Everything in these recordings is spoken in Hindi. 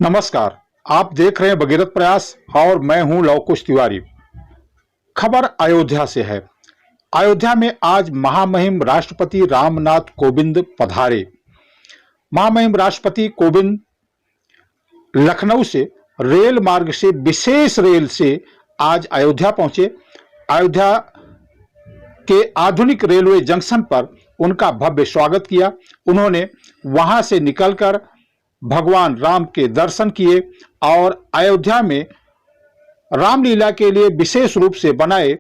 नमस्कार। आप देख रहे हैं भगीरथ प्रयास और मैं हूं लव कुश तिवारी। खबर अयोध्या से है। अयोध्या में आज महामहिम राष्ट्रपति रामनाथ कोविंद पधारे। महामहिम राष्ट्रपति कोविंद लखनऊ से रेल मार्ग से विशेष रेल से आज अयोध्या पहुंचे। अयोध्या के आधुनिक रेलवे जंक्शन पर उनका भव्य स्वागत किया। उन्होंने वहां से निकलकर भगवान राम के दर्शन किए और अयोध्या में रामलीला के लिए विशेष रूप से बनाए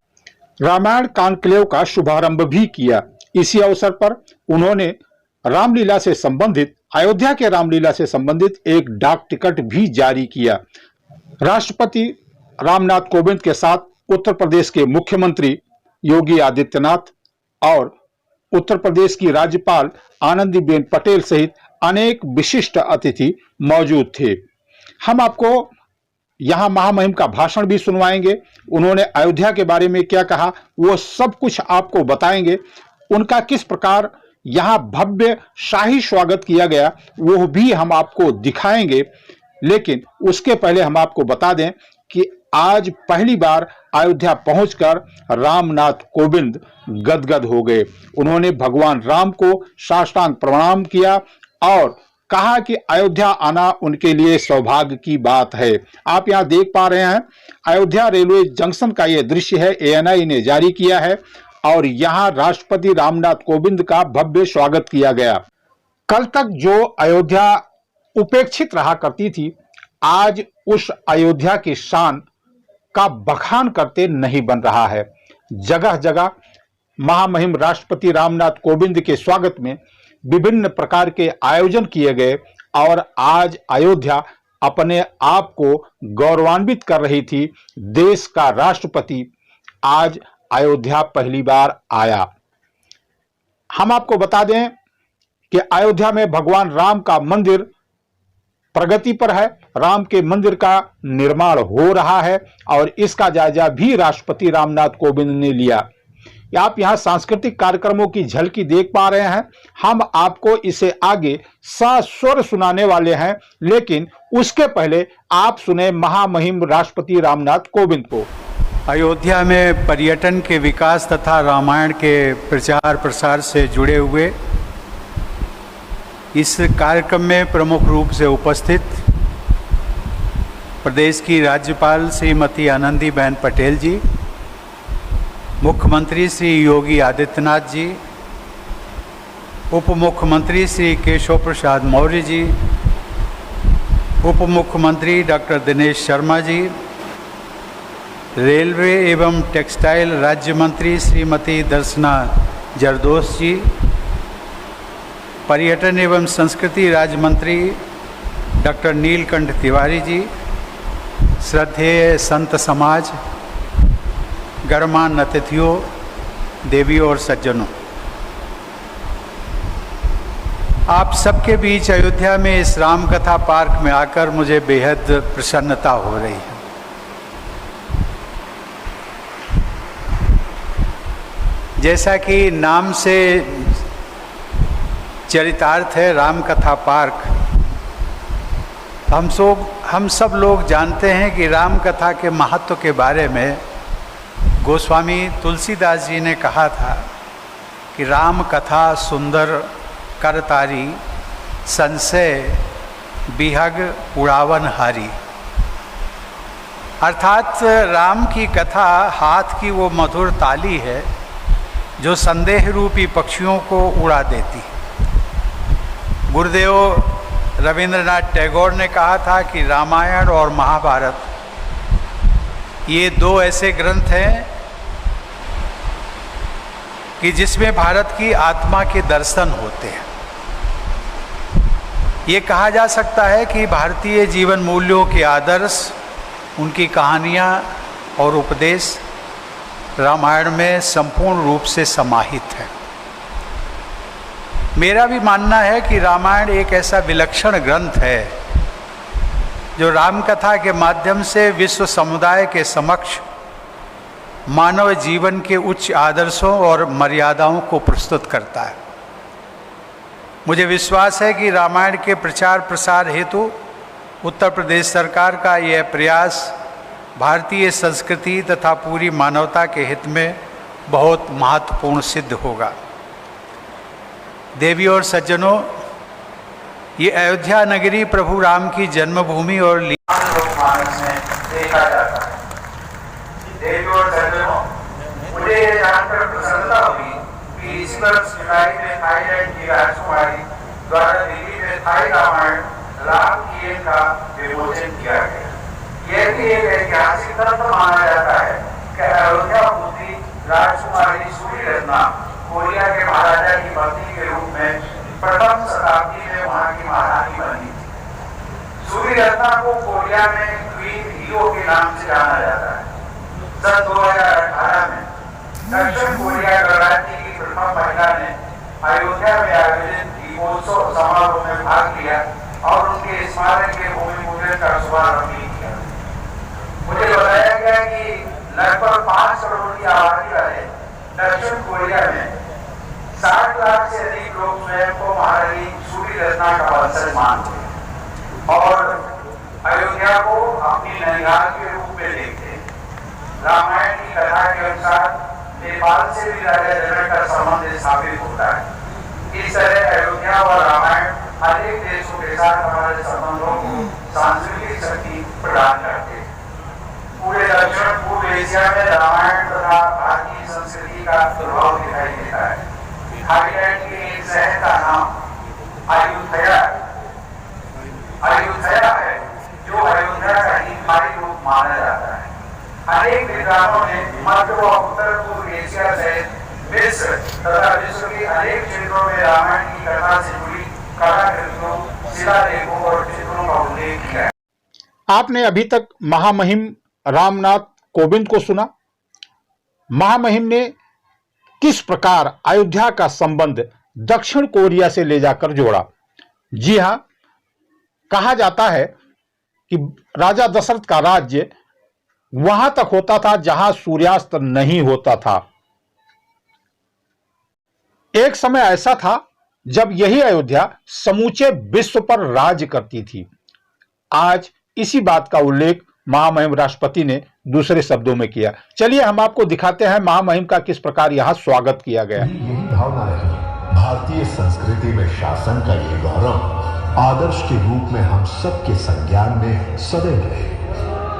रामायण कॉन्क्लेव का शुभारंभ भी किया। इसी अवसर पर उन्होंने रामलीला से संबंधित अयोध्या के रामलीला से संबंधित एक डाक टिकट भी जारी किया। राष्ट्रपति रामनाथ कोविंद के साथ उत्तर प्रदेश के मुख्यमंत्री योगी आदित्यनाथ और उत्तर प्रदेश की राज्यपाल आनंदीबेन पटेल सहित अनेक विशिष्ट अतिथि मौजूद थे। हम आपको यहां महामहिम का भाषण भी सुनवाएंगे। उन्होंने अयोध्या के बारे में क्या कहा वो सब कुछ आपको बताएंगे। उनका किस प्रकार यहां भव्य शाही स्वागत किया गया वो भी हम आपको दिखाएंगे। लेकिन उसके पहले हम आपको बता दें कि आज पहली बार अयोध्या पहुंचकर रामनाथ कोविंद गदगद हो गए। उन्होंने भगवान राम को साष्टांग प्रणाम किया और कहा कि अयोध्या आना उनके लिए सौभाग्य की बात है। आप यहां देख पा रहे हैं अयोध्या रेलवे जंक्शन का यह दृश्य है, ANI ने जारी किया है और यहां राष्ट्रपति रामनाथ कोविंद का भव्य स्वागत किया गया। कल तक जो अयोध्या उपेक्षित रहा करती थी, आज उस अयोध्या की शान का बखान करते नहीं बन रहा है। जगह जगह महामहिम राष्ट्रपति रामनाथ कोविंद के स्वागत में विभिन्न प्रकार के आयोजन किए गए और आज अयोध्या अपने आप को गौरवान्वित कर रही थी। देश का राष्ट्रपति आज अयोध्या पहली बार आया। हम आपको बता दें कि अयोध्या में भगवान राम का मंदिर प्रगति पर है। राम के मंदिर का निर्माण हो रहा है और इसका जायजा भी राष्ट्रपति रामनाथ कोविंद ने लिया। आप यहां सांस्कृतिक कार्यक्रमों की झलकी देख पा रहे हैं। हम आपको इसे आगे सस्वर सुनाने वाले हैं, लेकिन उसके पहले आप सुने महामहिम राष्ट्रपति रामनाथ कोविंद को। अयोध्या में पर्यटन के विकास तथा रामायण के प्रचार प्रसार से जुड़े हुए इस कार्यक्रम में प्रमुख रूप से उपस्थित प्रदेश की राज्यपाल श्रीमती आनंदीबेन पटेल जी, मुख्यमंत्री श्री योगी आदित्यनाथ जी, उप मुख्यमंत्री श्री केशव प्रसाद मौर्य जी, उप मुख्यमंत्री डॉक्टर दिनेश शर्मा जी, रेलवे एवं टेक्सटाइल राज्य मंत्री श्रीमती दर्शना जरदोश जी, पर्यटन एवं संस्कृति राज्य मंत्री डॉक्टर नीलकंठ तिवारी जी, श्रद्धेय संत समाज, गणमान्य अतिथियों, देवियों और सज्जनों, आप सबके बीच अयोध्या में इस राम कथा पार्क में आकर मुझे बेहद प्रसन्नता हो रही है। जैसा कि नाम से चरितार्थ है राम कथा पार्क, हम सब लोग जानते हैं कि राम कथा के महत्व के बारे में गोस्वामी तुलसीदास जी ने कहा था कि राम कथा सुंदर करतारी, संशय बिहग उड़ावन हारी। अर्थात राम की कथा हाथ की वो मधुर ताली है जो संदेह रूपी पक्षियों को उड़ा देती। गुरुदेव रविंद्रनाथ टैगोर ने कहा था कि रामायण और महाभारत ये दो ऐसे ग्रंथ हैं कि जिसमें भारत की आत्मा के दर्शन होते हैं। ये कहा जा सकता है कि भारतीय जीवन मूल्यों के आदर्श, उनकी कहानियाँ और उपदेश रामायण में संपूर्ण रूप से समाहित है। मेरा भी मानना है कि रामायण एक ऐसा विलक्षण ग्रंथ है जो राम कथा के माध्यम से विश्व समुदाय के समक्ष मानव जीवन के उच्च आदर्शों और मर्यादाओं को प्रस्तुत करता है। मुझे विश्वास है कि रामायण के प्रचार प्रसार हेतु उत्तर प्रदेश सरकार का यह प्रयास भारतीय संस्कृति तथा पूरी मानवता के हित में बहुत महत्वपूर्ण सिद्ध होगा। देवी और सज्जनों, ये अयोध्या नगरी प्रभु राम की जन्मभूमि और लोकमानस में देखा जाता है। देवी और सज्जनों, मुझे ये जानकर प्रसन्नता हुई कि इस वर्ष जुलाई में थाईलैंड की राजकुमारी द्वारा दिल्ली में थाई रामायण राम की का विमोचन किया गया। यह भी एक ऐतिहासिक तथ्य माना जाता है कि अयोध्या पुत्री राजकुमारी सूर्यरत्ना कोरिया के महाराजा की पत्नी के रूप में प्रथम शताब्दी में वहां की महारानी बनी थी। सूर्यरत्ना को कोरिया में क्वीन हीरो के नाम से जाना जाता है। सन 2018 में दक्षिण कोरिया गणराज्य की प्रथम महिला ने अयोध्या में आयोजित दीपोत्सव समारोह में भाग लिया और उनके स्मारक के भूमि पूजन का शुभारंभ भी किया। मुझे बताया गया कि लगभग 5 करोड़ की आबादी वाले दक्षिण कोरिया में 60 लाख से अधिक लोग स्वयं को महारानी सूर्यरत्ना का वंशज मानते हैं और अयोध्या को अपनी नैनीताल के रूप में देखते हैं। रामायण की कथा के अनुसार नेपाल से भी राजा जनक का संबंध स्थापित होता है। इस तरह अयोध्या और रामायण अनेक देशों के साथ हमारे संबंधों को सांस्कृतिक शक्ति प्रदान करते हैं। पूरे दक्षिण पूर्व एशिया में रामायण तथा भारतीय संस्कृति का प्रभाव दिखाई देता है। थाईलैंड के एक शहर का नाम अयोध्या है, जो अयोध्या का हिंदुस्तानी रूप माना जाता है। अनेक विद्वानों ने मध्य व उत्तर पूर्व एशिया सहित मिस्र तथा विश्व के अनेक क्षेत्रों में रामायण की कथा से जुड़ी कलाकृतियों, शिलालेखों और चित्रों का उल्लेख किया है। आपने अभी तक महामहिम रामनाथ कोविंद को सुना। महामहिम ने किस प्रकार अयोध्या का संबंध दक्षिण कोरिया से ले जाकर जोड़ा। जी हां, कहा जाता है कि राजा दशरथ का राज्य वहां तक होता था जहां सूर्यास्त नहीं होता था। एक समय ऐसा था जब यही अयोध्या समूचे विश्व पर राज करती थी। आज इसी बात का उल्लेख महामहिम राष्ट्रपति ने दूसरे शब्दों में किया। चलिए हम आपको दिखाते हैं महामहिम का किस प्रकार यहां स्वागत किया गया। यही भावना रही भारतीय संस्कृति में शासन का ये गौरव आदर्श के रूप में हम सबके संज्ञान में सदैव रहे।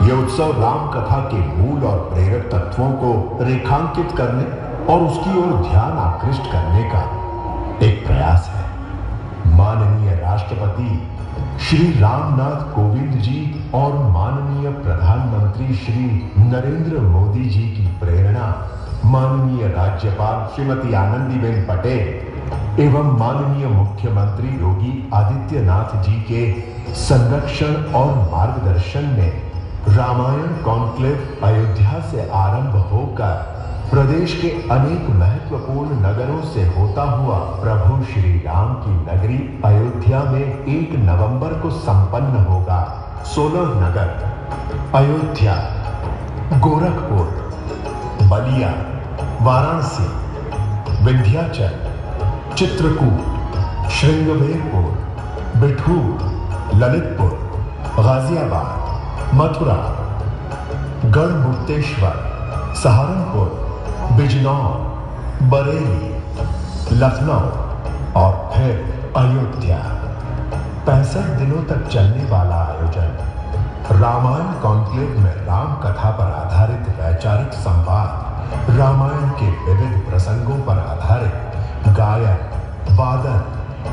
यह उत्सव राम कथा के मूल और प्रेरक तत्वों को रेखांकित करने और उसकी ओर ध्यान आकृष्ट करने का एक प्रयास है। माननीय राष्ट्रपति श्री रामनाथ कोविंद जी और माननीय प्रधानमंत्री श्री नरेंद्र मोदी जी की प्रेरणा, माननीय राज्यपाल श्रीमती आनंदीबेन पटेल एवं माननीय मुख्यमंत्री योगी आदित्यनाथ जी के संरक्षण और मार्गदर्शन में रामायण कॉन्क्लेव अयोध्या से आरंभ होकर प्रदेश के अनेक महत्वपूर्ण नगरों से होता हुआ प्रभु श्री राम की नगरी अयोध्या में 1 नवंबर को संपन्न होगा। 16 नगर अयोध्या, गोरखपुर, बलिया, वाराणसी, विंध्याचल, चित्रकूट, श्रृंगवेरपुर, बिठूर, ललितपुर, गाजियाबाद, मथुरा, गढ़मुक्तेश्वर, सहारनपुर, बिजनौर, बरेली, लखनऊ और फिर अयोध्या। 65 दिनों तक चलने वाला आयोजन रामायण कॉन्क्लेव में राम कथा पर आधारित वैचारिक संवाद, रामायण के विविध प्रसंगों पर आधारित गायन, वादन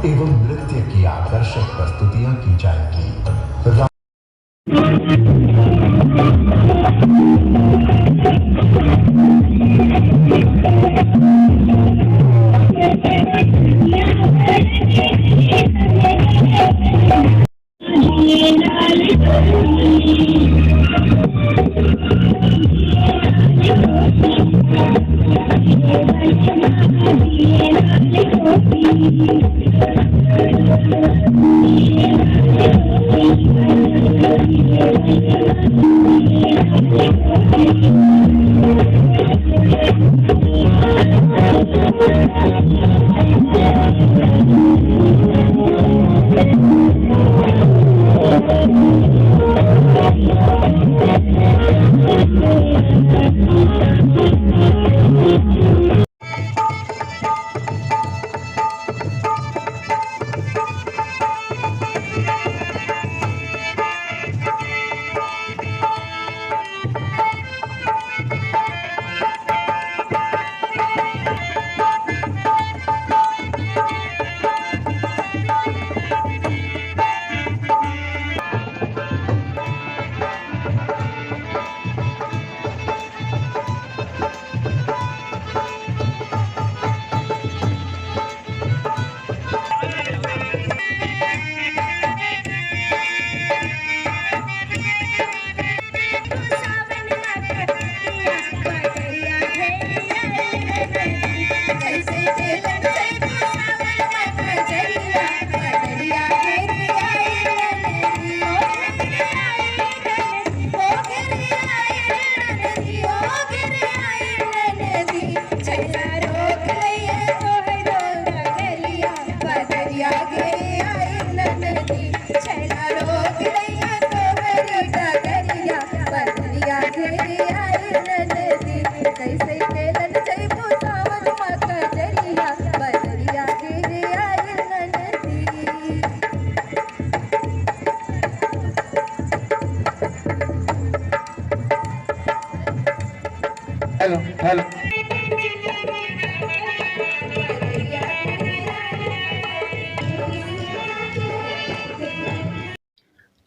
एवं नृत्य की आकर्षक प्रस्तुतियां की जाएंगी। Thank you.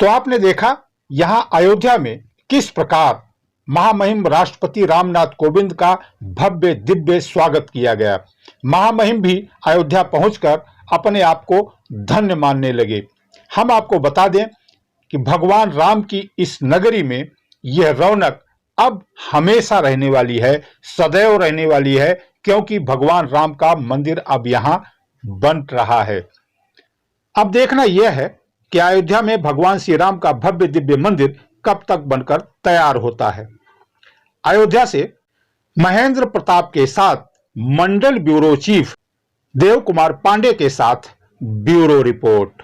तो आपने देखा यहां अयोध्या में किस प्रकार महामहिम राष्ट्रपति रामनाथ कोविंद का भव्य दिव्य स्वागत किया गया। महामहिम भी अयोध्या पहुंचकर अपने आप को धन्य मानने लगे। हम आपको बता दें कि भगवान राम की इस नगरी में यह रौनक अब हमेशा रहने वाली है, सदैव रहने वाली है, क्योंकि भगवान राम का मंदिर अब यहां बन रहा है। अब देखना यह है कि अयोध्या में भगवान श्री राम का भव्य दिव्य मंदिर कब तक बनकर तैयार होता है। अयोध्या से महेंद्र प्रताप के साथ मंडल ब्यूरो चीफ देव कुमार पांडे के साथ ब्यूरो रिपोर्ट।